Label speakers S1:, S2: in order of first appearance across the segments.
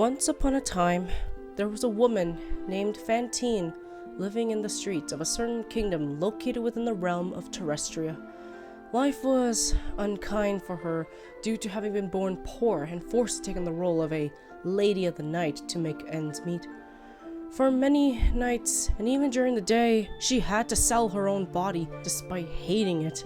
S1: Once upon a time, there was a woman named Fantine living in the streets of a certain kingdom located within the realm of Terrestria. Life was unkind for her due to having been born poor and forced to take on the role of a lady of the night to make ends meet. For many nights, and even during the day, she had to sell her own body despite hating it.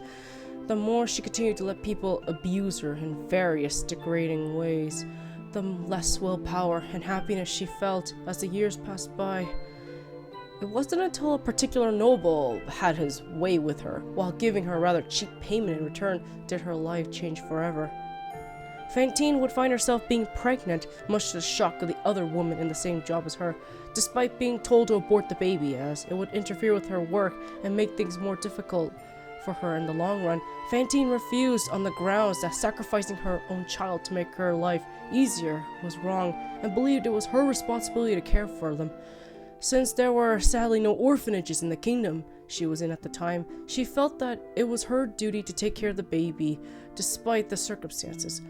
S1: The more she continued to let people abuse her in various degrading ways, the less willpower and happiness she felt as the years passed by. It wasn't until a particular noble had his way with her, while giving her a rather cheap payment in return, did her life change forever. Fantine would find herself being pregnant, much to the shock of the other woman in the same job as her, despite being told to abort the baby as it would interfere with her work and make things more difficult for her in the long run. Fantine refused on the grounds that sacrificing her own child to make her life easier was wrong, and believed it was her responsibility to care for them. Since there were sadly no orphanages in the kingdom she was in at the time, she felt that it was her duty to take care of the baby, despite the circumstances.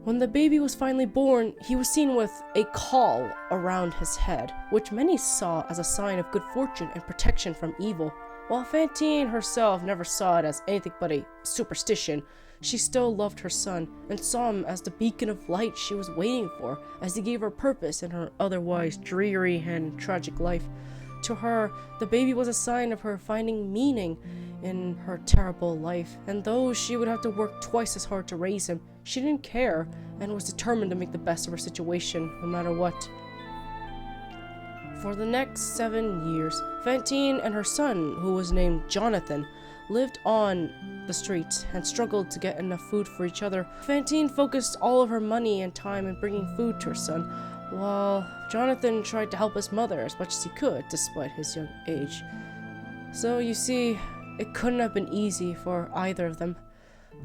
S1: When the baby was finally born, he was seen with a caul around his head, which many saw as a sign of good fortune and protection from evil. While Fantine herself never saw it as anything but a superstition, she still loved her son and saw him as the beacon of light she was waiting for, as he gave her purpose in her otherwise dreary and tragic life. To her, the baby was a sign of her finding meaning in her terrible life, and though she would have to work twice as hard to raise him, she didn't care and was determined to make the best of her situation, no matter what. For the next 7 years, Fantine and her son, who was named Jonathan, lived on the streets and struggled to get enough food for each other. Fantine focused all of her money and time in bringing food to her son, while Jonathan tried to help his mother as much as he could, despite his young age. So you see, it couldn't have been easy for either of them.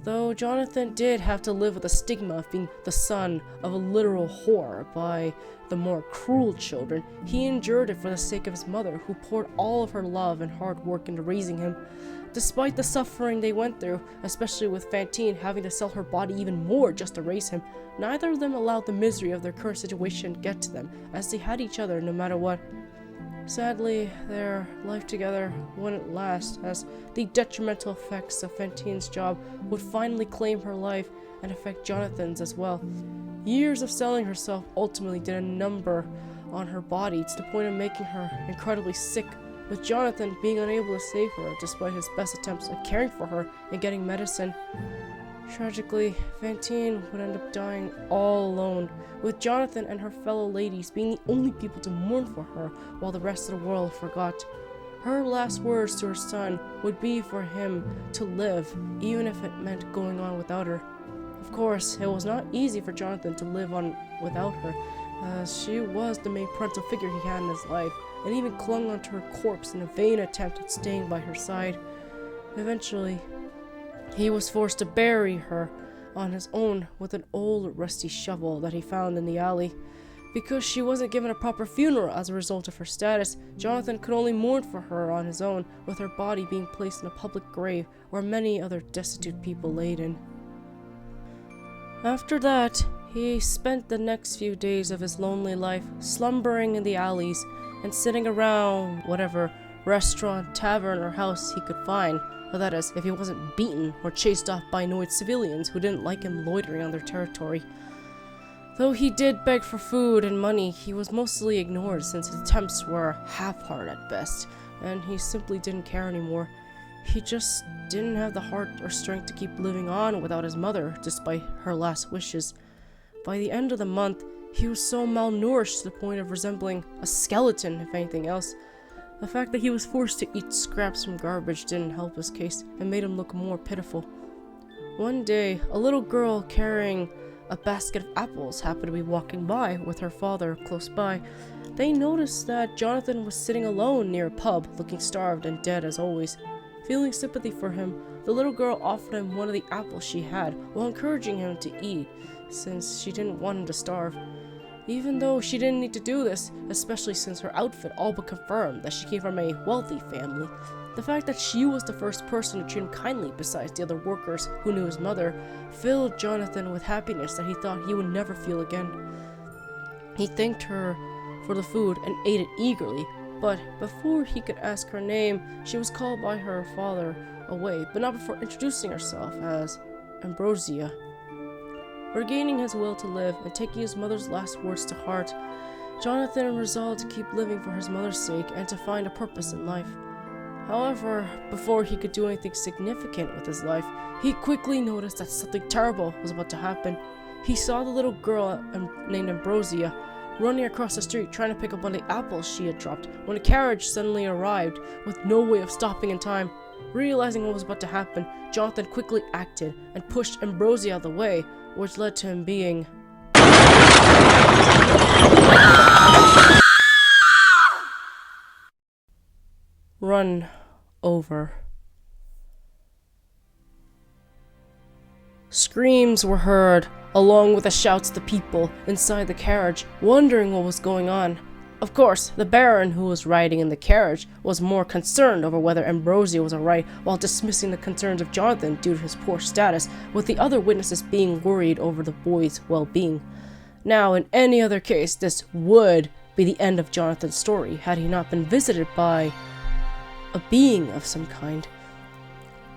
S1: Though Jonathan did have to live with the stigma of being the son of a literal whore by the more cruel children, he endured it for the sake of his mother, who poured all of her love and hard work into raising him. Despite the suffering they went through, especially with Fantine having to sell her body even more just to raise him, neither of them allowed the misery of their current situation to get to them, as they had each other no matter what. Sadly, their life together wouldn't last, as the detrimental effects of Fantine's job would finally claim her life and affect Jonathan's as well. Years of selling herself ultimately did a number on her body to the point of making her incredibly sick, with Jonathan being unable to save her despite his best attempts at caring for her and getting medicine. Tragically, Fantine would end up dying all alone, with Jonathan and her fellow ladies being the only people to mourn for her while the rest of the world forgot. Her last words to her son would be for him to live, even if it meant going on without her. Of course, it was not easy for Jonathan to live on without her, as she was the main parental figure he had in his life, and even clung onto her corpse in a vain attempt at staying by her side. Eventually, he was forced to bury her on his own with an old rusty shovel that he found in the alley. Because she wasn't given a proper funeral as a result of her status, Jonathan could only mourn for her on his own, with her body being placed in a public grave where many other destitute people laid in. After that, he spent the next few days of his lonely life slumbering in the alleys and sitting around whatever restaurant, tavern, or house he could find. That is, if he wasn't beaten or chased off by annoyed civilians who didn't like him loitering on their territory. Though he did beg for food and money, he was mostly ignored since his attempts were half-hearted at best, and he simply didn't care anymore. He just didn't have the heart or strength to keep living on without his mother, despite her last wishes. By the end of the month, he was so malnourished to the point of resembling a skeleton, if anything else. The fact that he was forced to eat scraps from garbage didn't help his case and made him look more pitiful. One day, a little girl carrying a basket of apples happened to be walking by with her father close by. They noticed that Jonathan was sitting alone near a pub, looking starved and dead as always. Feeling sympathy for him, the little girl offered him one of the apples she had, while encouraging him to eat, since she didn't want him to starve. Even though she didn't need to do this, especially since her outfit all but confirmed that she came from a wealthy family, the fact that she was the first person to treat him kindly besides the other workers who knew his mother filled Jonathan with happiness that he thought he would never feel again. He thanked her for the food and ate it eagerly, but before he could ask her name, she was called by her father away, but not before introducing herself as Ambrosia. Regaining his will to live and taking his mother's last words to heart, Jonathan resolved to keep living for his mother's sake and to find a purpose in life. However, before he could do anything significant with his life, he quickly noticed that something terrible was about to happen. He saw the little girl named Ambrosia running across the street trying to pick up one of the apples she had dropped when a carriage suddenly arrived with no way of stopping in time. Realizing what was about to happen, Jonathan quickly acted and pushed Ambrosia out of the way, which led to him being run over. Screams were heard, along with the shouts of the people inside the carriage, wondering what was going on. Of course, the Baron, who was riding in the carriage, was more concerned over whether Ambrosia was alright, while dismissing the concerns of Jonathan due to his poor status, with the other witnesses being worried over the boy's well-being. Now, in any other case, this would be the end of Jonathan's story, had he not been visited by a being of some kind.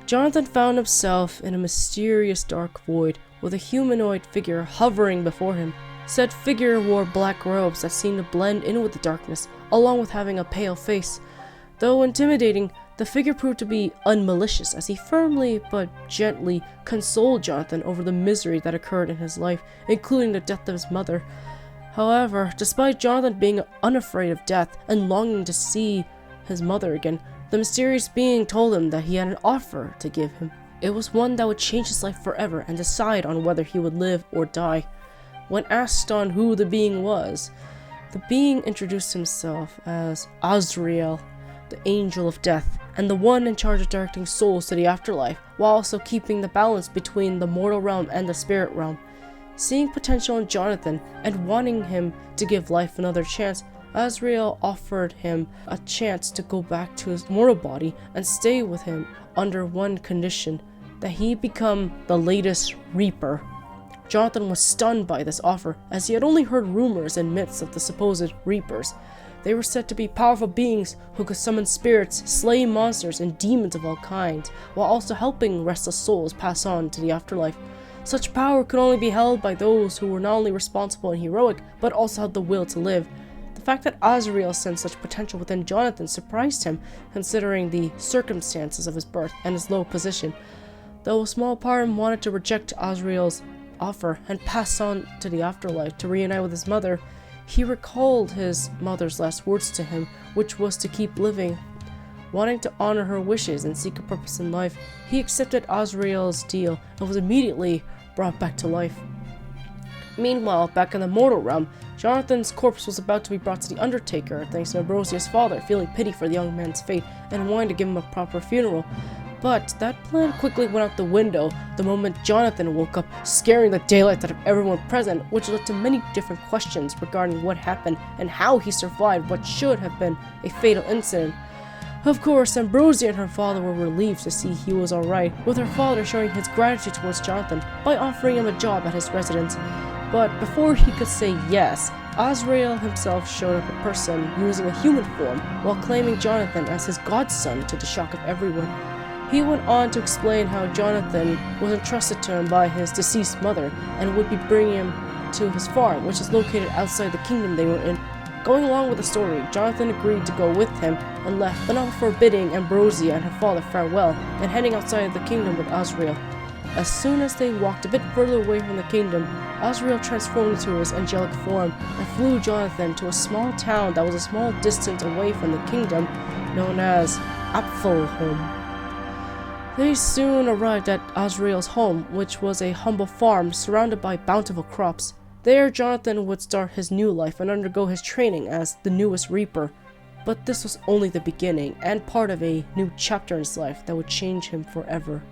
S1: Jonathan found himself in a mysterious dark void, with a humanoid figure hovering before him. Said figure wore black robes that seemed to blend in with the darkness, along with having a pale face. Though intimidating, the figure proved to be unmalicious, as he firmly but gently consoled Jonathan over the misery that occurred in his life, including the death of his mother. However, despite Jonathan being unafraid of death and longing to see his mother again, the mysterious being told him that he had an offer to give him. It was one that would change his life forever and decide on whether he would live or die. When asked on who the being was, the being introduced himself as Azrael, the angel of death, and the one in charge of directing souls to the afterlife, while also keeping the balance between the mortal realm and the spirit realm. Seeing potential in Jonathan and wanting him to give life another chance, Azrael offered him a chance to go back to his mortal body and stay with him under one condition, that he become the latest Reaper. Jonathan was stunned by this offer, as he had only heard rumors and myths of the supposed Reapers. They were said to be powerful beings who could summon spirits, slay monsters, and demons of all kinds, while also helping restless souls pass on to the afterlife. Such power could only be held by those who were not only responsible and heroic, but also had the will to live. The fact that Azrael sensed such potential within Jonathan surprised him, considering the circumstances of his birth and his low position. Though a small part of him wanted to reject Azrael's offer and pass on to the afterlife to reunite with his mother, he recalled his mother's last words to him, which was to keep living. Wanting to honor her wishes and seek a purpose in life, he accepted Azrael's deal and was immediately brought back to life. Meanwhile, back in the mortal realm, Jonathan's corpse was about to be brought to the Undertaker, thanks to Ambrosia's father feeling pity for the young man's fate and wanting to give him a proper funeral. But that plan quickly went out the window the moment Jonathan woke up, scaring the daylight out of everyone present, which led to many different questions regarding what happened and how he survived what should have been a fatal incident. Of course, Ambrosia and her father were relieved to see he was alright, with her father showing his gratitude towards Jonathan by offering him a job at his residence. But before he could say yes, Azrael himself showed up in person using a human form while claiming Jonathan as his godson, to the shock of everyone. He went on to explain how Jonathan was entrusted to him by his deceased mother and would be bringing him to his farm, which is located outside the kingdom they were in. Going along with the story, Jonathan agreed to go with him and left, but not before bidding Ambrosia and her father farewell and heading outside of the kingdom with Azrael. As soon as they walked a bit further away from the kingdom, Azrael transformed into his angelic form and flew Jonathan to a small town that was a small distance away from the kingdom, known as Apfelholm. They soon arrived at Azrael's home, which was a humble farm surrounded by bountiful crops. There, Jonathan would start his new life and undergo his training as the newest Reaper. But this was only the beginning and part of a new chapter in his life that would change him forever.